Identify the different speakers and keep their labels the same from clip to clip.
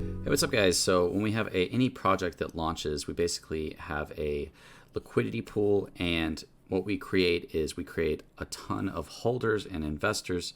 Speaker 1: Hey, what's up, guys? So when we have any project that launches, we basically have a liquidity pool, and what we create is we create a ton of holders and investors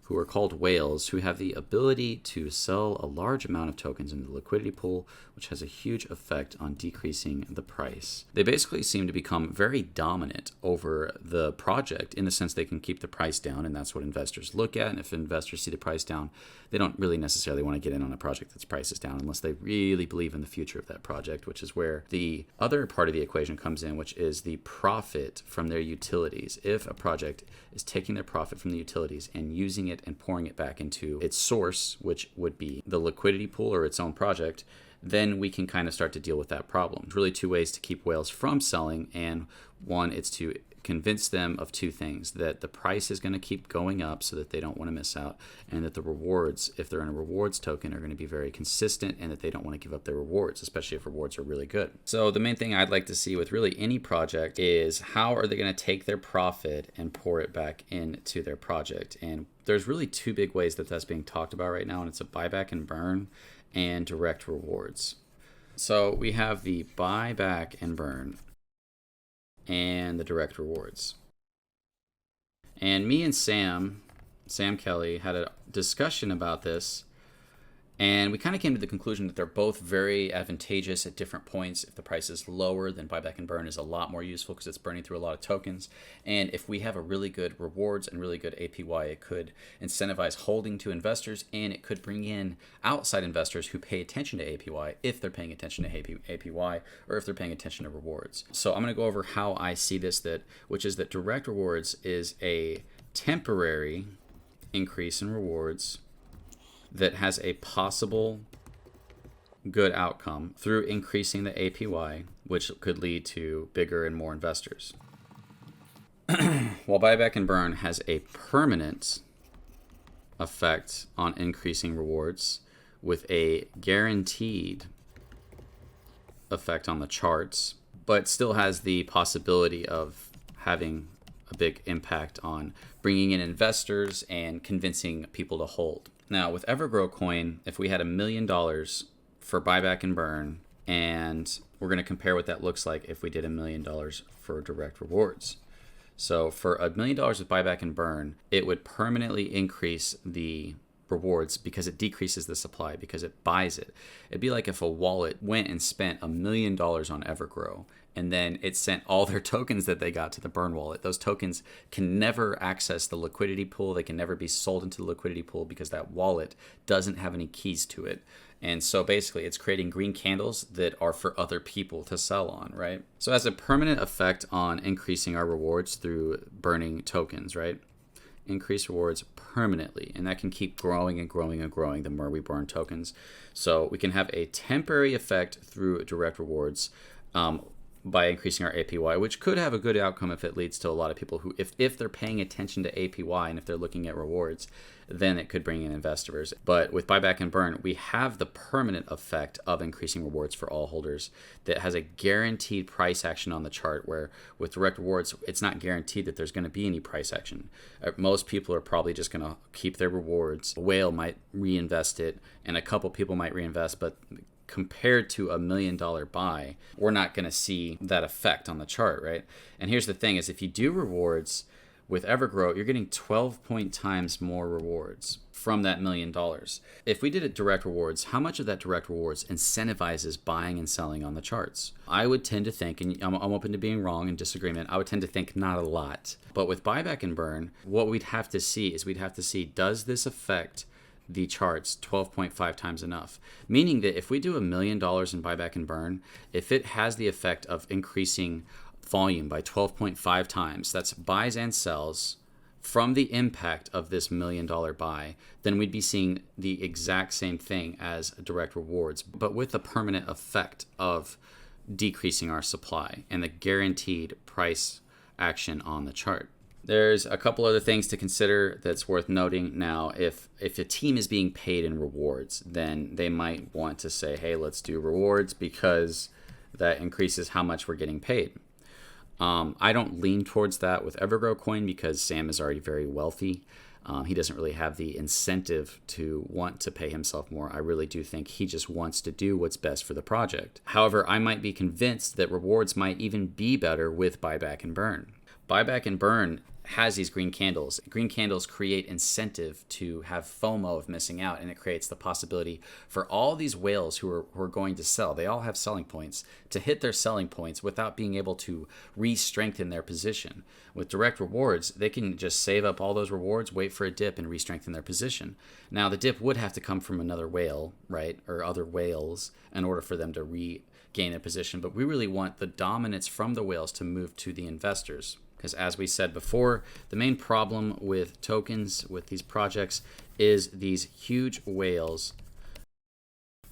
Speaker 1: who are called whales, who have the ability to sell a large amount of tokens into the liquidity pool, which has a huge effect on decreasing the price. They basically seem to become very dominant over the project in the sense they can keep the price down, and that's what investors look at. And if investors see the price down, they don't really necessarily want to get in on a project that's price is down unless they really believe in the future of that project, which is where the other part of the equation comes in, which is the profit from their utilities. If a project is taking their profit from the utilities and using it and pouring it back into its source, which would be the liquidity pool or its own project, then we can kind of start to deal with that problem. There's really two ways to keep whales from selling, and one is to convince them of two things: that the price is going to keep going up so that they don't want to miss out, and that the rewards, if they're in a rewards token, are going to be very consistent, and that they don't want to give up their rewards, especially if rewards are really good. So the main thing I'd like to see with really any project is how are they going to take their profit and pour it back into their project. And there's really two big ways that that's being talked about right now, and it's a buyback and burn and direct rewards. So we have the buyback and burn and the direct rewards. And me and Sam Kelly, had a discussion about this, and we kind of came to the conclusion that they're both very advantageous at different points. If the price is lower, then buyback and burn is a lot more useful because it's burning through a lot of tokens. And if we have a really good rewards and really good APY, it could incentivize holding to investors, and it could bring in outside investors who pay attention to APY if they're paying attention to APY or if they're paying attention to rewards. So I'm going to go over how I see this, which is that direct rewards is a temporary increase in rewards that has a possible good outcome through increasing the APY, which could lead to bigger and more investors. While buyback and burn has a permanent effect on increasing rewards with a guaranteed effect on the charts, but still has the possibility of having a big impact on bringing in investors and convincing people to hold. Now, with Evergrow Coin, if we had $1 million for buyback and burn, and we're going to compare what that looks like if we did $1 million for direct rewards. So for $1 million with buyback and burn, it would permanently increase the rewards because it decreases the supply, because it buys it. It'd be like if a wallet went and spent $1 million on Evergrow, and then it sent all their tokens that they got to the burn wallet. Those tokens can never access the liquidity pool. They can never be sold into the liquidity pool because that wallet doesn't have any keys to it. And so basically it's creating green candles that are for other people to sell on, right? So it has a permanent effect on increasing our rewards through burning tokens, right? Increase rewards permanently, and that can keep growing and growing and growing the more we burn tokens. So we can have a temporary effect through direct rewards by increasing our APY, which could have a good outcome if it leads to a lot of people who, if they're paying attention to APY and if they're looking at rewards, then it could bring in investors. But with buyback and burn, we have the permanent effect of increasing rewards for all holders that has a guaranteed price action on the chart, where with direct rewards, it's not guaranteed that there's going to be any price action. Most people are probably just going to keep their rewards. A whale might reinvest it, and a couple people might reinvest, but compared to $1 million buy, we're not going to see that effect on the chart, right? And here's the thing is, if you do rewards with Evergrow, you're getting 12 times more rewards from that $1 million. If we did it direct rewards, how much of that direct rewards incentivizes buying and selling on the charts? I would tend to think, and I'm open to being wrong and disagreement, I would tend to think not a lot. But with buyback and burn, what we'd have to see is does this affect the charts 12.5 times enough? Meaning that if we do $1 million in buyback and burn, if it has the effect of increasing volume by 12.5 times, that's buys and sells from the impact of this $1 million buy, then we'd be seeing the exact same thing as direct rewards, but with the permanent effect of decreasing our supply and the guaranteed price action on the chart. There's a couple other things to consider that's worth noting. Now, if a team is being paid in rewards, then they might want to say, hey, let's do rewards because that increases how much we're getting paid. I don't lean towards that with Evergrow Coin because Sam is already very wealthy. He doesn't really have the incentive to want to pay himself more. I really do think he just wants to do what's best for the project. However, I might be convinced that rewards might even be better with buyback and burn. Buyback and burn has these green candles. Green candles create incentive to have FOMO of missing out, and it creates the possibility for all these whales who are going to sell, they all have selling points, to hit their selling points without being able to re-strengthen their position. With direct rewards, they can just save up all those rewards, wait for a dip, and re-strengthen their position. Now, the dip would have to come from another whale, right, or other whales in order for them to regain a position, but we really want the dominance from the whales to move to the investors. Because as we said before, the main problem with tokens, with these projects, is these huge whales.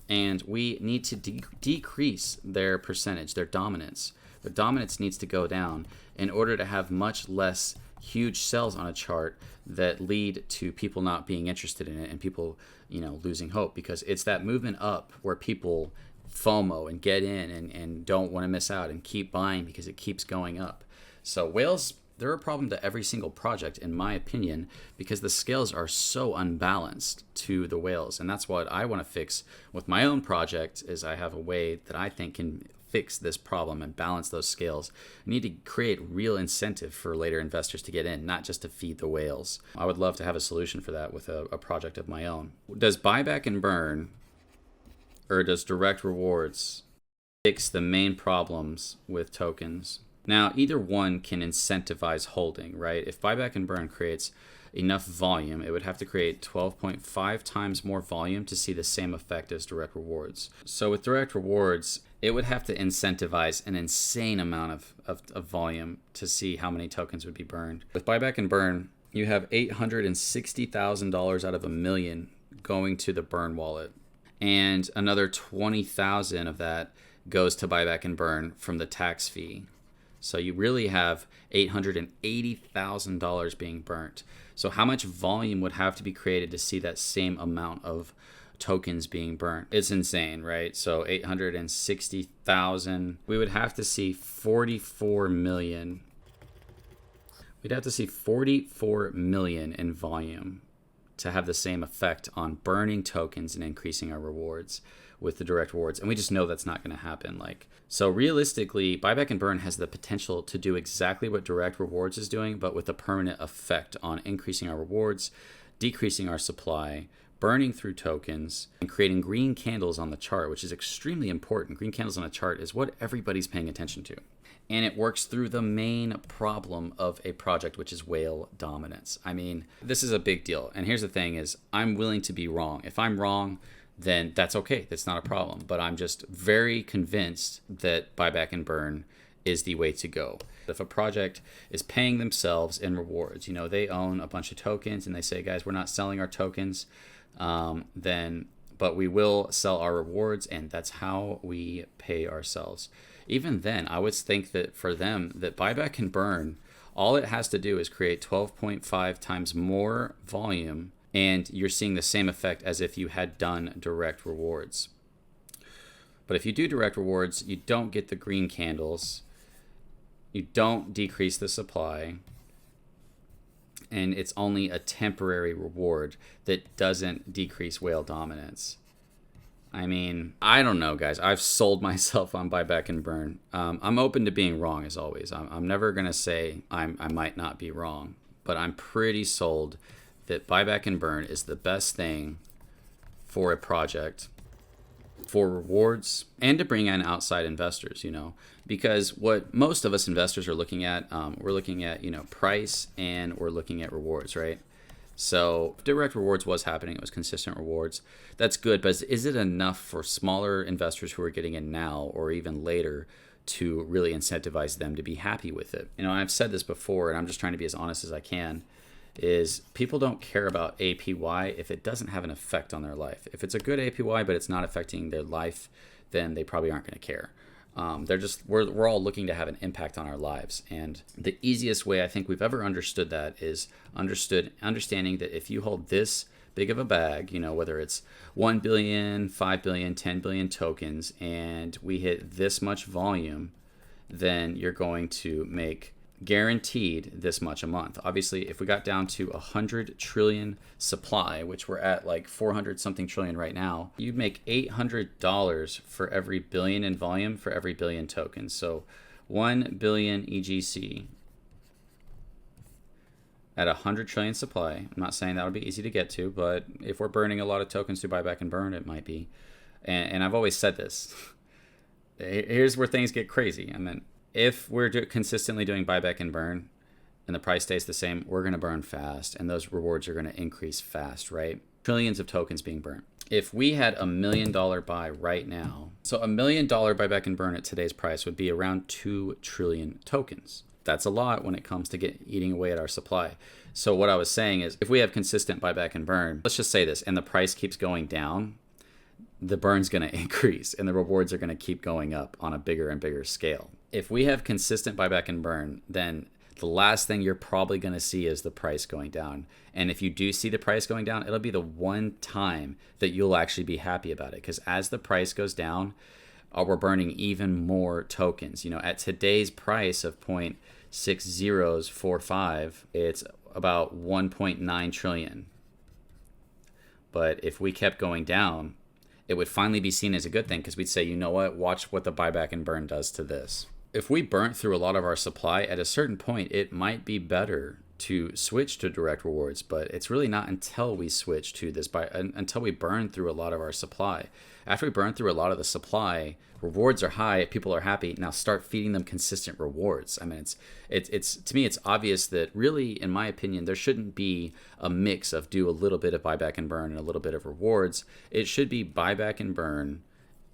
Speaker 1: And we need to decrease their percentage, their dominance. Their dominance needs to go down in order to have much less huge sells on a chart that lead to people not being interested in it and people, losing hope. Because it's that movement up where people FOMO and get in and don't want to miss out and keep buying because it keeps going up. So whales, they're a problem to every single project, in my opinion, because the scales are so unbalanced to the whales. And that's what I want to fix with my own project, is I have a way that I think can fix this problem and balance those scales. I need to create real incentive for later investors to get in, not just to feed the whales. I would love to have a solution for that with a project of my own. Does buyback and burn, or does direct rewards fix the main problems with tokens? Now, either one can incentivize holding, right? If buyback and burn creates enough volume, it would have to create 12.5 times more volume to see the same effect as direct rewards. So with direct rewards, it would have to incentivize an insane amount of volume to see how many tokens would be burned. With buyback and burn, you have $860,000 out of $1 million going to the burn wallet. And another 20,000 of that goes to buyback and burn from the tax fee. So you really have $880,000 being burnt. So how much volume would have to be created to see that same amount of tokens being burnt? It's insane, right? So 860,000. We would have to see 44 million. We'd have to see 44 million in volume to have the same effect on burning tokens and increasing our rewards with the direct rewards. And we just know that's not going to happen. So realistically, buyback and burn has the potential to do exactly what direct rewards is doing, but with a permanent effect on increasing our rewards, decreasing our supply, burning through tokens, and creating green candles on the chart, which is extremely important. Green candles on a chart is what everybody's paying attention to. And it works through the main problem of a project, which is whale dominance. I mean, this is a big deal. And here's the thing is, I'm willing to be wrong. If I'm wrong, then that's okay. That's not a problem. But I'm just very convinced that buyback and burn is the way to go. If a project is paying themselves in rewards, they own a bunch of tokens and they say, guys, we're not selling our tokens, but we will sell our rewards, and that's how we pay ourselves. Even then, I would think that for them, that buyback and burn, all it has to do is create 12.5 times more volume, and you're seeing the same effect as if you had done direct rewards. But if you do direct rewards, you don't get the green candles, you don't decrease the supply, and it's only a temporary reward that doesn't decrease whale dominance. I mean, I don't know, guys. I've sold myself on buyback and burn. I'm open to being wrong, as always. I'm never going to say I might not be wrong, but I'm pretty sold that buyback and burn is the best thing for a project, for rewards, and to bring in outside investors, because what most of us investors are looking at, we're looking at, price, and we're looking at rewards, right? So if direct rewards was happening, it was consistent rewards, that's good, but is it enough for smaller investors who are getting in now or even later to really incentivize them to be happy with it? I've said this before, and I'm just trying to be as honest as I can, is people don't care about APY if it doesn't have an effect on their life. If it's a good APY but it's not affecting their life, then they probably aren't going to care. We're all looking to have an impact on our lives, and the easiest way I think we've ever understood that is understanding that if you hold this big of a bag, whether it's 1 billion, 5 billion, 10 billion tokens, and we hit this much volume, then you're going to make guaranteed this much a month. Obviously, if we got down to 100 trillion supply, which we're at like 400 something trillion right now, you'd make $800 for every billion in volume for every billion tokens. So 1 billion EGC at 100 trillion supply. I'm not saying that would be easy to get to, but if we're burning a lot of tokens through buyback and burn, it might be. And I've always said this. Here's where things get crazy. I mean, if we're consistently doing buyback and burn and the price stays the same, we're going to burn fast, and those rewards are going to increase fast, right? Trillions of tokens being burnt. If we had $1 million buy right now, so $1 million buyback and burn at today's price would be around 2 trillion tokens. That's a lot when it comes to eating away at our supply. So what I was saying is, if we have consistent buyback and burn, let's just say this, and the price keeps going down, the burn's going to increase and the rewards are going to keep going up on a bigger and bigger scale. If we have consistent buyback and burn, then the last thing you're probably going to see is the price going down. And if you do see the price going down, it'll be the one time that you'll actually be happy about it. Because as the price goes down, we're burning even more tokens. You know, at today's price of 0.6045, it's about 1.9 trillion. But if we kept going down, it would finally be seen as a good thing, because we'd say, you know what, watch what the buyback and burn does to this. If we burnt through a lot of our supply, at a certain point, it might be better to switch to direct rewards, but it's really not until we switch to this, until we burn through a lot of our supply. After we burn through a lot of the supply, rewards are high, people are happy. Now start feeding them consistent rewards. I mean, it's to me, it's obvious that really, in my opinion, there shouldn't be a mix of do a little bit of buyback and burn and a little bit of rewards. It should be buyback and burn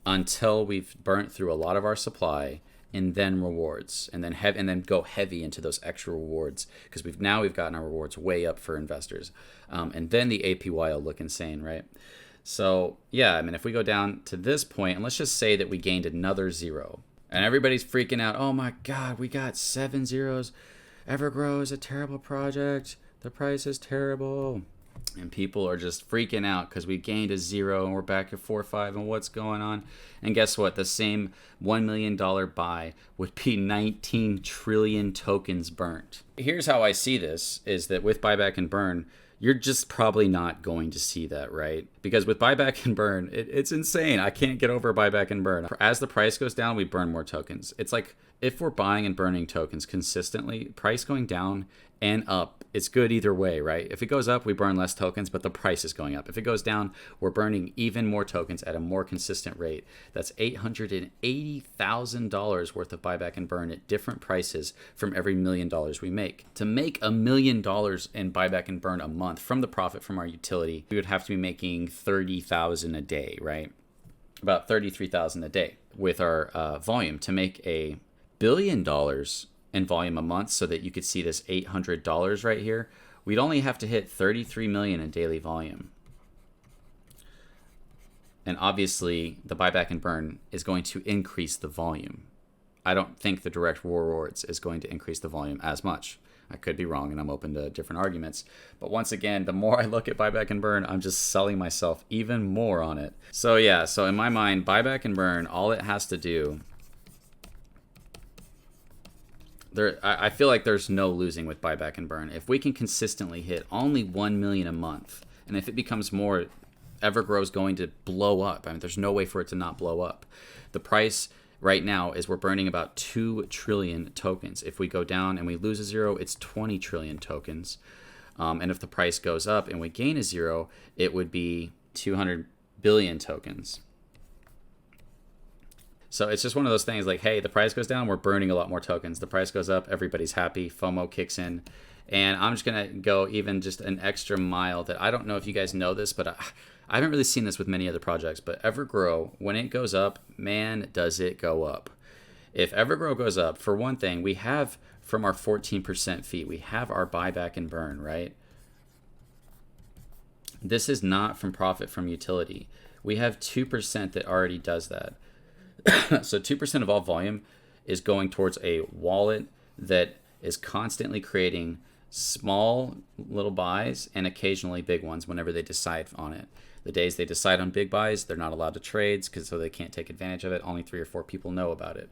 Speaker 1: until we've burnt through a lot of our supply, and then rewards, and then go heavy into those extra rewards, because we've gotten our rewards way up for investors, and then the APY will look insane, right? So yeah, I mean, if we go down to this point, and let's just say that we gained another 0, and everybody's freaking out, oh my god, we got 7 zeros, Evergrow is a terrible project, the price is terrible. And people are just freaking out because we gained a 0 and we're back at 4.5 and what's going on. And guess what? The same $1 million buy would be 19 trillion tokens burnt. Here's how I see this, is that with buyback and burn, you're just probably not going to see that, right? Because with buyback and burn, it's insane. I can't get over buyback and burn. As the price goes down, we burn more tokens. It's like if we're buying and burning tokens consistently, price going down and up, it's good either way, right? If it goes up, we burn less tokens, but the price is going up. If it goes down, we're burning even more tokens at a more consistent rate. That's $880,000 worth of buyback and burn at different prices from every $1 million we make. To make $1 million in buyback and burn a month from the profit from our utility, we would have to be making 30,000 a day, right? About 33,000 a day with our volume. To make $1 billion in volume a month, so that you could see this $800 right here, we'd only have to hit 33 million in daily volume. And obviously the buyback and burn is going to increase the volume. I don't think the direct rewards is going to increase the volume as much. I could be wrong, and I'm open to different arguments. But once again, the more I look at buyback and burn, I'm just selling myself even more on it. So yeah, so in my mind, buyback and burn, all it has to do, I feel like there's no losing with buyback and burn. If we can consistently hit only 1 million a month, and if it becomes more, Evergrow's going to blow up. I mean, there's no way for it to not blow up. The price right now is we're burning about 2 trillion tokens. If we go down and we lose a 0, it's 20 trillion tokens. And if the price goes up and we gain a 0, it would be 200 billion tokens. So it's just one of those things like, hey, the price goes down, we're burning a lot more tokens. The price goes up, everybody's happy, FOMO kicks in. And I'm just going to go even just an extra mile that I don't know if you guys know this, but I haven't really seen this with many other projects. But Evergrow, when it goes up, man, does it go up. If Evergrow goes up, for one thing, we have from our 14% fee, we have our buyback and burn, right? This is not from profit from utility. We have 2% that already does that. So 2% of all volume is going towards a wallet that is constantly creating small little buys and occasionally big ones whenever they decide on it. The days they decide on big buys, they're not allowed to trade, so they can't take advantage of it. Only 3 or 4 people know about it.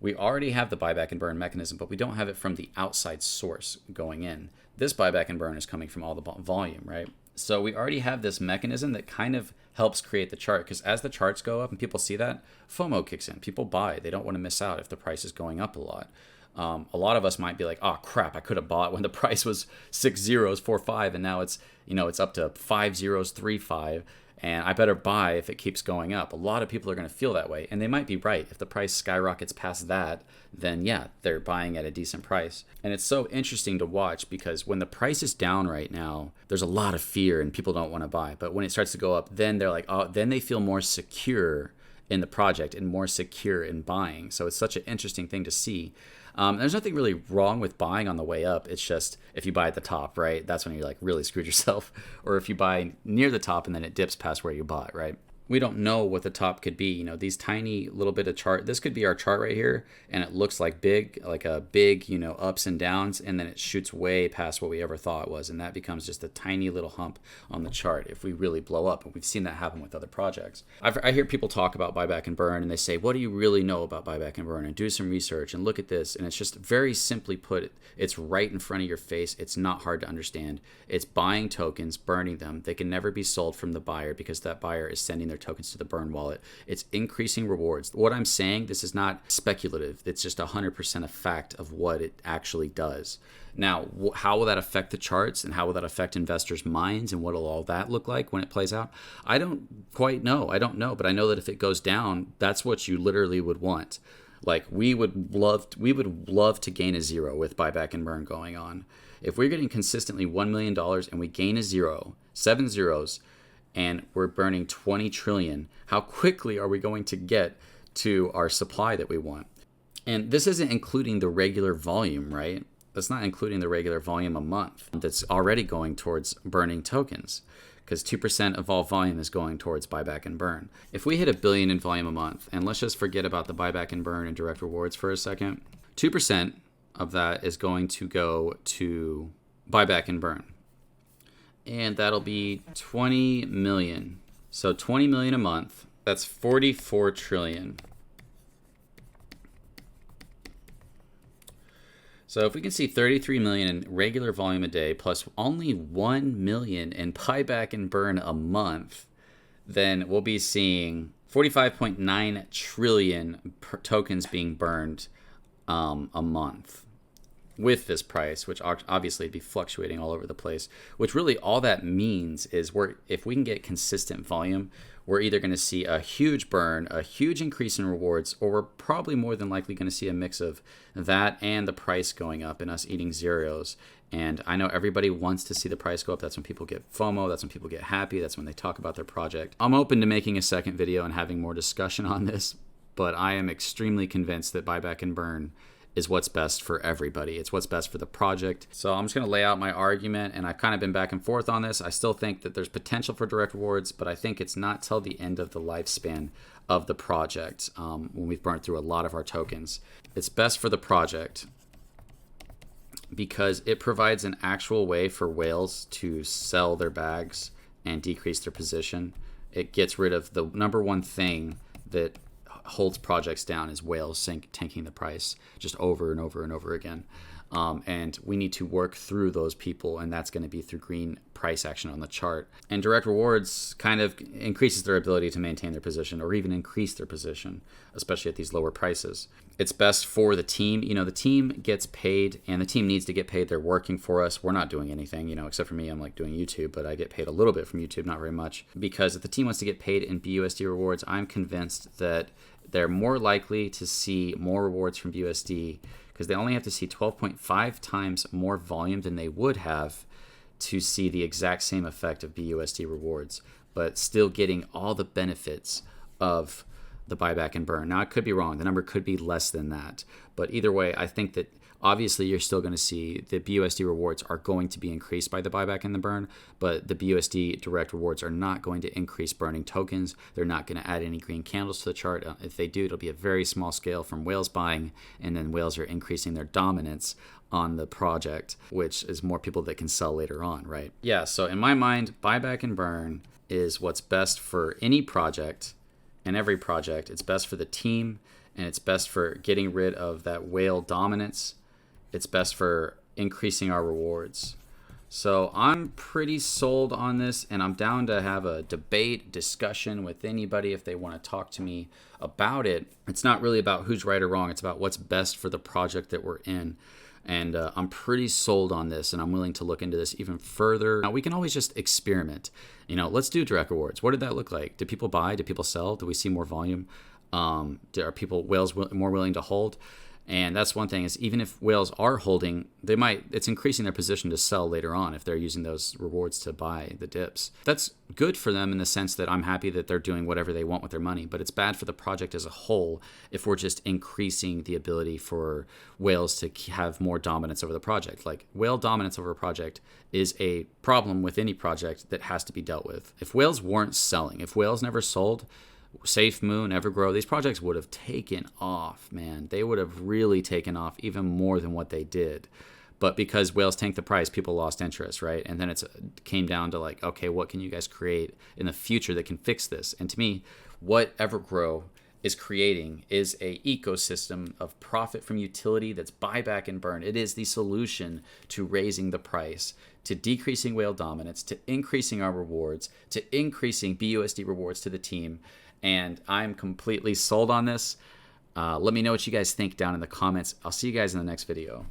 Speaker 1: we already have the buyback and burn mechanism, but we don't have it from the outside source going in. This buyback and burn is coming from all the volume, right? So we already have this mechanism that kind of helps create the chart, because as the charts go up and people see that, FOMO kicks in. People buy. They don't want to miss out if the price is going up a lot. A lot of us might be like, oh crap, I could have bought when the price was 6 zeros, 4, 5, and now it's, it's up to 5 zeros, 3, 5, and I better buy if it keeps going up. A lot of people are going to feel that way, and they might be right. If the price skyrockets past that, then yeah, they're buying at a decent price. And it's so interesting to watch, because when the price is down right now, there's a lot of fear and people don't want to buy. But when it starts to go up, then they're like, oh, then they feel more secure in the project and more secure in buying. So it's such an interesting thing to see. There's nothing really wrong with buying on the way up. It's just if you buy at the top, right, that's when you're like really screwed yourself. Or if you buy near the top and then it dips past where you bought, right? We don't know what the top could be. These tiny little bit of chart, this could be our chart right here, and it looks like a big, ups and downs, and then it shoots way past what we ever thought it was, and that becomes just a tiny little hump on the chart if we really blow up. And we've seen that happen with other projects. I hear people talk about buyback and burn, and they say, what do you really know about buyback and burn? And do some research and look at this. And it's just very simply put, it's right in front of your face. It's not hard to understand. It's buying tokens, burning them. They can never be sold from the buyer, because that buyer is sending their tokens to the burn wallet. It's increasing rewards. What I'm saying, this is not speculative. It's just 100% a fact of what it actually does. Now, how will that affect the charts, and how will that affect investors' minds, and what will all that look like when it plays out? I don't quite know. I don't know, but I know that if it goes down, that's what you literally would want. Like, we would love to gain a zero with buyback and burn going on. If we're getting consistently $1 million and we gain a zero, 7 zeros, and we're burning 20 trillion, how quickly are we going to get to our supply that we want? And this isn't including the regular volume, right? That's not including the regular volume a month that's already going towards burning tokens, because 2% of all volume is going towards buyback and burn. If we hit $1 billion in volume a month, and let's just forget about the buyback and burn and direct rewards for a second, 2% of that is going to go to buyback and burn. And that'll be 20 million. So 20 million a month, that's 44 trillion. So if we can see 33 million in regular volume a day plus only 1 million in buyback and burn a month, then we'll be seeing 45.9 trillion tokens being burned a month with this price, which obviously would be fluctuating all over the place, which really all that means is if we can get consistent volume, we're either going to see a huge burn, a huge increase in rewards, or we're probably more than likely going to see a mix of that and the price going up and us eating zeros. And I know everybody wants to see the price go up. That's when people get FOMO. That's when people get happy. That's when they talk about their project. I'm open to making a second video and having more discussion on this, but I am extremely convinced that buyback and burn is what's best for everybody. It's what's best for the project. So I'm just going to lay out my argument, and I've kind of been back and forth on this. I still think that there's potential for direct rewards, but I think it's not till the end of the lifespan of the project when we've burnt through a lot of our tokens. It's best for the project because it provides an actual way for whales to sell their bags and decrease their position. It gets rid of the number one thing that holds projects down is whales tanking the price just over and over and over again. And we need to work through those people, and that's going to be through green price action on the chart. And direct rewards kind of increases their ability to maintain their position or even increase their position, especially at these lower prices. It's best for the team. The team gets paid, and the team needs to get paid. They're working for us. We're not doing anything, except for me. I'm like doing YouTube, but I get paid a little bit from YouTube, not very much. Because if the team wants to get paid in BUSD rewards, I'm convinced that they're more likely to see more rewards from BUSD because they only have to see 12.5 times more volume than they would have to see the exact same effect of BUSD rewards, but still getting all the benefits of the buyback and burn. Now, I could be wrong. The number could be less than that. But either way, I think that obviously you're still going to see the BUSD rewards are going to be increased by the buyback and the burn, but the BUSD direct rewards are not going to increase burning tokens. They're not going to add any green candles to the chart. If they do, it'll be a very small scale from whales buying, and then whales are increasing their dominance on the project, which is more people that can sell later on, right? Yeah, so in my mind, buyback and burn is what's best for any project and every project. It's best for the team. and it's best for getting rid of that whale dominance. It's best for increasing our rewards. So I'm pretty sold on this, and I'm down to have a debate, discussion with anybody if they want to talk to me about it. It's not really about who's right or wrong. It's about what's best for the project that we're in. And I'm pretty sold on this, and I'm willing to look into this even further. Now, we can always just experiment. Let's do direct rewards. What did that look like? Did people buy? Did people sell? Do we see more volume? Are whales more willing to hold? And that's one thing, is even if whales are holding, it's increasing their position to sell later on if they're using those rewards to buy the dips. That's good for them in the sense that I'm happy that they're doing whatever they want with their money, but it's bad for the project as a whole if we're just increasing the ability for whales to have more dominance over the project. Like, whale dominance over a project is a problem with any project that has to be dealt with. If whales weren't selling, if whales never sold, Safemoon, Evergrow, these projects would have taken off, man. They would have really taken off even more than what they did. But because whales tanked the price, people lost interest, right? And then it came down to like, okay, what can you guys create in the future that can fix this? And to me, what Evergrow is creating is a ecosystem of profit from utility that's buyback and burn. It is the solution to raising the price, to decreasing whale dominance, to increasing our rewards, to increasing BUSD rewards to the team. And I'm completely sold on this. Let me know what you guys think down in the comments. I'll see you guys in the next video.